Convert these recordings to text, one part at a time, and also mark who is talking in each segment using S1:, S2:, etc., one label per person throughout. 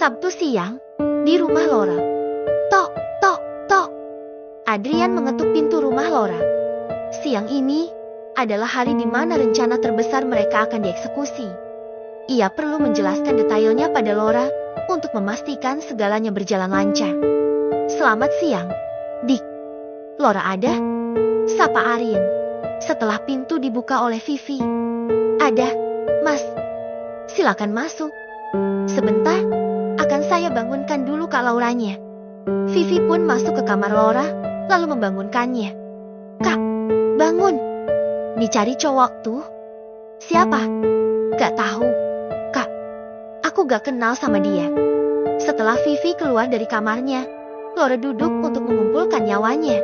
S1: Sabtu siang, di rumah Laura. Tok, tok, tok. Adrian mengetuk pintu rumah Laura. Siang ini adalah hari di mana rencana terbesar mereka akan dieksekusi. Ia perlu menjelaskan detailnya pada Laura untuk memastikan segalanya berjalan lancar. Selamat siang, Dick. Laura ada? Sapa Aryan. Setelah pintu dibuka oleh Vivi. Ada, Mas. Silakan masuk. Sebentar, akan saya bangunkan dulu Kak Lauranya. Vivi pun masuk ke kamar Laura, lalu membangunkannya. Kak, bangun. Dicari cowok tuh. Siapa? Gak tahu. Kak, aku gak kenal sama dia. Setelah Vivi keluar dari kamarnya, Laura duduk untuk mengumpulkan nyawanya.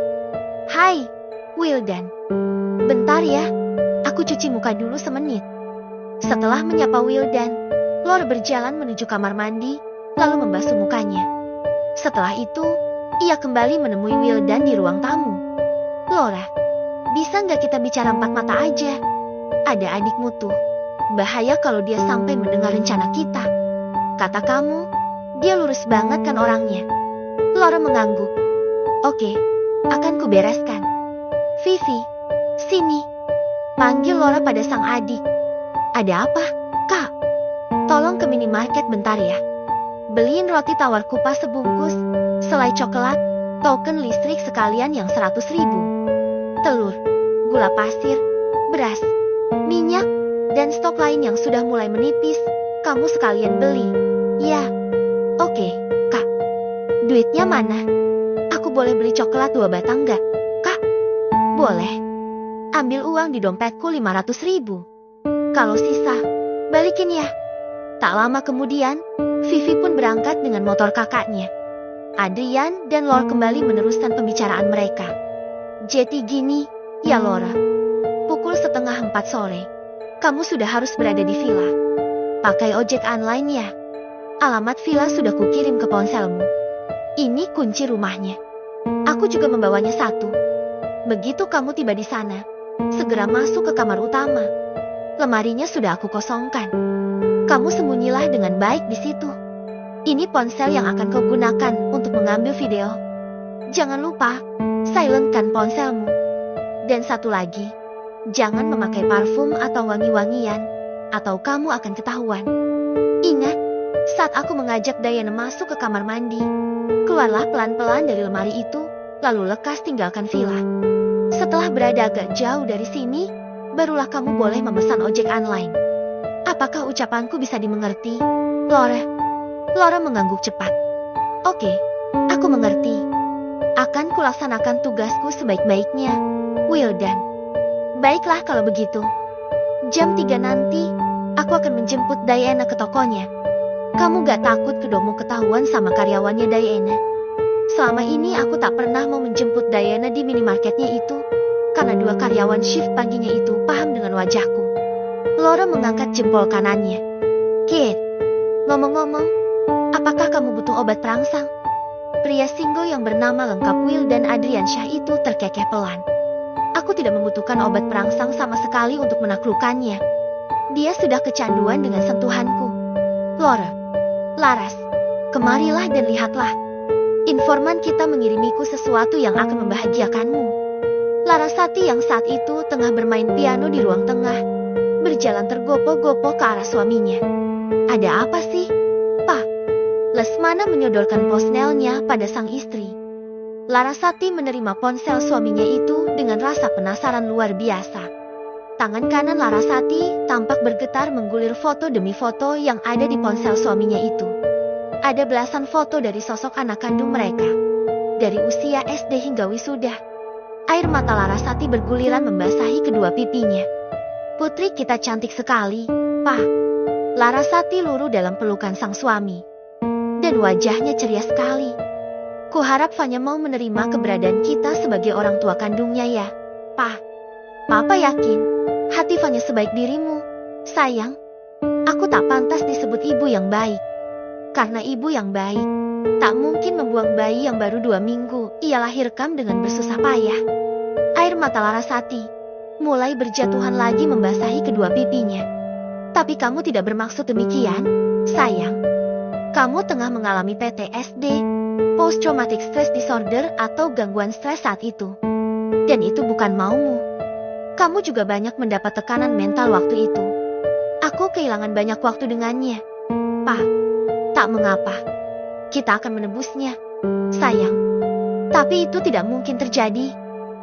S1: Hai, Wildan. Bentar ya, aku cuci muka dulu semenit. Setelah menyapa Wildan, Laura berjalan menuju kamar mandi, lalu membasuh mukanya. Setelah itu, ia kembali menemui Wildan di ruang tamu. Laura, bisa nggak kita bicara empat mata aja? Ada adikmu tuh. Bahaya kalau dia sampai mendengar rencana kita. Kata kamu, dia lurus banget kan orangnya. Laura mengangguk. Oke, akan kubereskan. Vivi, sini. Panggil Laura pada sang adik. Ada apa, Kak? Tolong ke minimarket bentar ya. Beliin roti tawar kupas sebungkus, selai coklat, token listrik sekalian yang 100.000. Telur, gula pasir, beras, minyak, dan stok lain yang sudah mulai menipis, kamu sekalian beli. Ya, oke, Kak. Duitnya mana? Aku boleh beli coklat 2 batang gak, Kak? Boleh. Ambil uang di dompetku 500.000. Kalau sisa, balikin ya. Tak lama kemudian, Vivi pun berangkat dengan motor kakaknya. Adrian dan Laura kembali meneruskan pembicaraan mereka. Jadi gini, ya Laura. Pukul 3:30 sore. Kamu sudah harus berada di villa. Pakai ojek online ya. Alamat villa sudah kukirim ke ponselmu. Ini kunci rumahnya. Aku juga membawanya satu. Begitu kamu tiba di sana, segera masuk ke kamar utama. Lemarinya sudah aku kosongkan. Kamu sembunyilah dengan baik di situ. Ini ponsel yang akan kau gunakan untuk mengambil video. Jangan lupa, silentkan ponselmu. Dan satu lagi, jangan memakai parfum atau wangi-wangian, atau kamu akan ketahuan. Ingat, saat aku mengajak Diana masuk ke kamar mandi, keluarlah pelan-pelan dari lemari itu, lalu lekas tinggalkan villa. Setelah berada agak jauh dari sini, barulah kamu boleh memesan ojek online. Apakah ucapanku bisa dimengerti, Laura? Laura mengangguk cepat. Oke, aku mengerti. Akan kulaksanakan tugasku sebaik-baiknya, Wildan. Baiklah kalau begitu. Jam 3 nanti, aku akan menjemput Diana ke tokonya. Kamu gak takut kedomu ketahuan sama karyawannya Diana? Selama ini aku tak pernah mau menjemput Diana di minimarketnya itu, karena 2 karyawan shift paginya itu paham dengan wajahku. Laura mengangkat jempol kanannya. Kate, ngomong-ngomong, apakah kamu butuh obat perangsang? Pria Singo yang bernama lengkap Wildan Adriansyah itu terkekeh pelan. Aku tidak membutuhkan obat perangsang sama sekali untuk menaklukkannya. Dia sudah kecanduan dengan sentuhanku. Laura, Laras, kemarilah dan lihatlah. Informan kita mengirimiku sesuatu yang akan membahagiakanmu. Larasati yang saat itu tengah bermain piano di ruang tengah, berjalan tergopoh-gopoh ke arah suaminya. Ada apa sih, Pak? Lesmana menyodorkan ponselnya pada sang istri. Larasati menerima ponsel suaminya itu dengan rasa penasaran luar biasa. Tangan kanan Larasati tampak bergetar menggulir foto demi foto yang ada di ponsel suaminya itu. Ada belasan foto dari sosok anak kandung mereka, dari usia SD hingga wisuda. Air mata Larasati berguliran membasahi kedua pipinya. Putri kita cantik sekali, Pak. Larasati luruh dalam pelukan sang suami. Dan wajahnya ceria sekali. Kuharap Fanya mau menerima keberadaan kita sebagai orang tua kandungnya ya, Pak. Papa yakin, hati Fanya sebaik dirimu. Sayang, aku tak pantas disebut ibu yang baik. Karena ibu yang baik tak mungkin membuang bayi yang baru 2 minggu ia lahirkan dengan bersusah payah. Air mata Larasati mulai berjatuhan lagi membasahi kedua pipinya. Tapi kamu tidak bermaksud demikian, sayang. Kamu tengah mengalami PTSD, Post Traumatic Stress Disorder atau gangguan stres saat itu. Dan itu bukan maumu. Kamu juga banyak mendapat tekanan mental waktu itu. Aku kehilangan banyak waktu dengannya. Pak, tak mengapa. Kita akan menebusnya, sayang. Tapi itu tidak mungkin terjadi.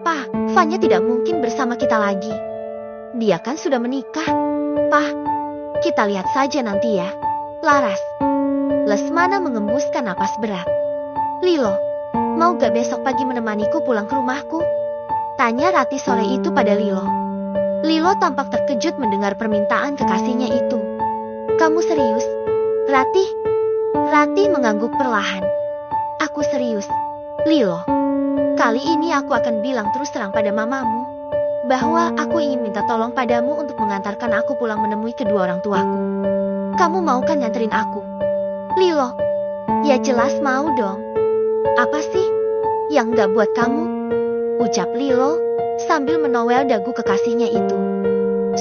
S1: Pak, Vanya tidak mungkin bersama kita lagi. Dia kan sudah menikah. Pak, kita lihat saja nanti ya. Laras. Lesmana mengembuskan napas berat. Lilo, mau gak besok pagi menemaniku pulang ke rumahku? Tanya Rati sore itu pada Lilo. Lilo tampak terkejut mendengar permintaan kekasihnya itu. Kamu serius? Rati? Rati mengangguk perlahan. Aku serius, Lilo. Kali ini aku akan bilang terus terang pada mamamu bahwa aku ingin minta tolong padamu untuk mengantarkan aku pulang menemui kedua orang tuaku. Kamu mau kan nganterin aku? Lilo, ya jelas mau dong. Apa sih yang gak buat kamu? Ucap Lilo sambil menowel dagu kekasihnya itu.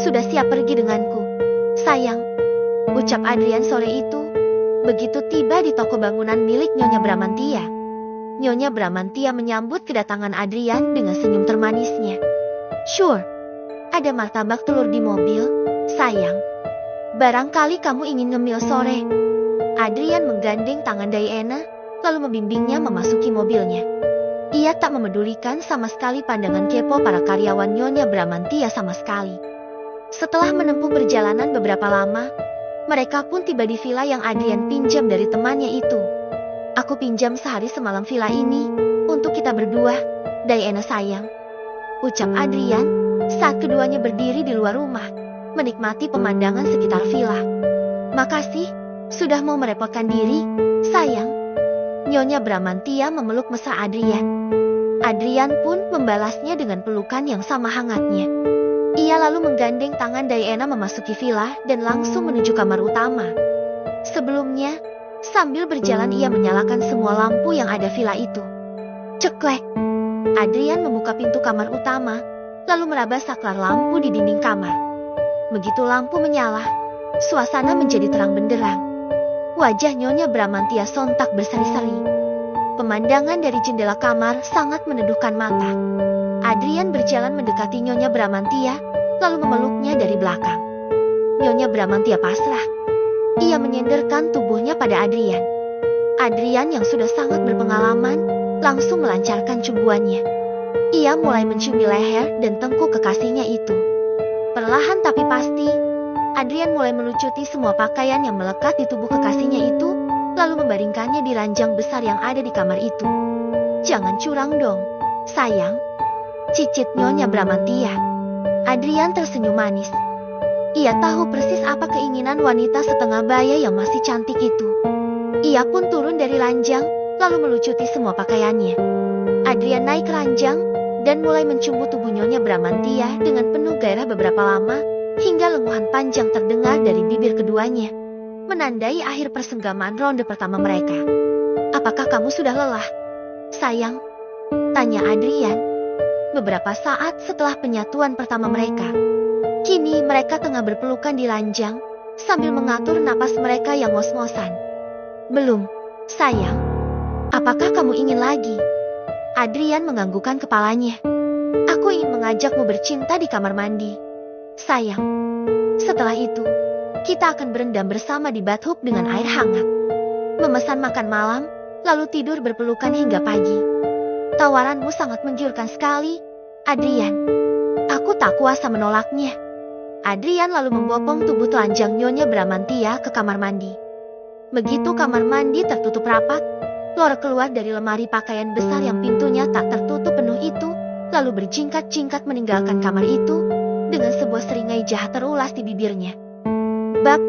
S1: Sudah siap pergi denganku, sayang. Ucap Adrian sore itu begitu tiba di toko bangunan milik Nyonya Bramantia. Nyonya Bramantia menyambut kedatangan Adrian dengan senyum termanisnya. Sure, ada martabak telur di mobil, sayang. Barangkali kamu ingin ngemil sore. Adrian menggandeng tangan Diana, lalu membimbingnya memasuki mobilnya. Ia tak memedulikan sama sekali pandangan kepo para karyawan Nyonya Bramantia sama sekali. Setelah menempuh perjalanan beberapa lama, mereka pun tiba di villa yang Adrian pinjam dari temannya itu. Aku pinjam sehari semalam villa ini untuk kita berdua, Diana sayang. Ucap Adrian saat keduanya berdiri di luar rumah, menikmati pemandangan sekitar villa. Makasih, sudah mau merepotkan diri, sayang. Nyonya Bramantia memeluk mesra Adrian. Adrian pun membalasnya dengan pelukan yang sama hangatnya. Ia lalu menggandeng tangan Diana memasuki villa dan langsung menuju kamar utama. Sebelumnya, sambil berjalan ia menyalakan semua lampu yang ada villa itu. Ceklek. Adrian membuka pintu kamar utama, lalu meraba saklar lampu di dinding kamar. Begitu lampu menyala, suasana menjadi terang benderang. Wajah Nyonya Bramantia sontak berseri-seri. Pemandangan dari jendela kamar sangat meneduhkan mata. Adrian berjalan mendekati Nyonya Bramantia, lalu memeluknya dari belakang. Nyonya Bramantia pasrah. Ia menyenderkan tubuhnya pada Adrian. Adrian yang sudah sangat berpengalaman, langsung melancarkan cumbuannya. Ia mulai menciumi leher dan tengkuk kekasihnya itu. Perlahan tapi pasti, Adrian mulai melucuti semua pakaian yang melekat di tubuh kekasihnya itu, lalu membaringkannya di ranjang besar yang ada di kamar itu. Jangan curang dong, sayang. Cicit Nyonya Bramantia. Adrian tersenyum manis. Ia tahu persis apa keinginan wanita setengah baya yang masih cantik itu. Ia pun turun dari ranjang, lalu melucuti semua pakaiannya. Adrian naik ranjang dan mulai mencumbu tubuh Nyonya Bramantia dengan penuh gairah beberapa lama, hingga lenguhan panjang terdengar dari bibir keduanya, menandai akhir persenggamaan ronde pertama mereka. Apakah kamu sudah lelah, sayang? Tanya Adrian, beberapa saat setelah penyatuan pertama mereka. Kini mereka tengah berpelukan di ranjang, sambil mengatur napas mereka yang ngos-ngosan. Belum, sayang. Apakah kamu ingin lagi? Adrian menganggukkan kepalanya. Aku ingin mengajakmu bercinta di kamar mandi, sayang. Setelah itu, kita akan berendam bersama di bathtub dengan air hangat. Memesan makan malam, lalu tidur berpelukan hingga pagi. Tawaranmu sangat menggiurkan sekali, Adrian. Aku tak kuasa menolaknya. Adrian lalu membopong tubuh telanjang Nyonya Bramantia ke kamar mandi. Begitu kamar mandi tertutup rapat, Laura keluar dari lemari pakaian besar yang pintunya tak tertutup penuh itu, lalu berjingkat-jingkat meninggalkan kamar itu, dengan sebuah seringai jahat terulas di bibirnya. Bab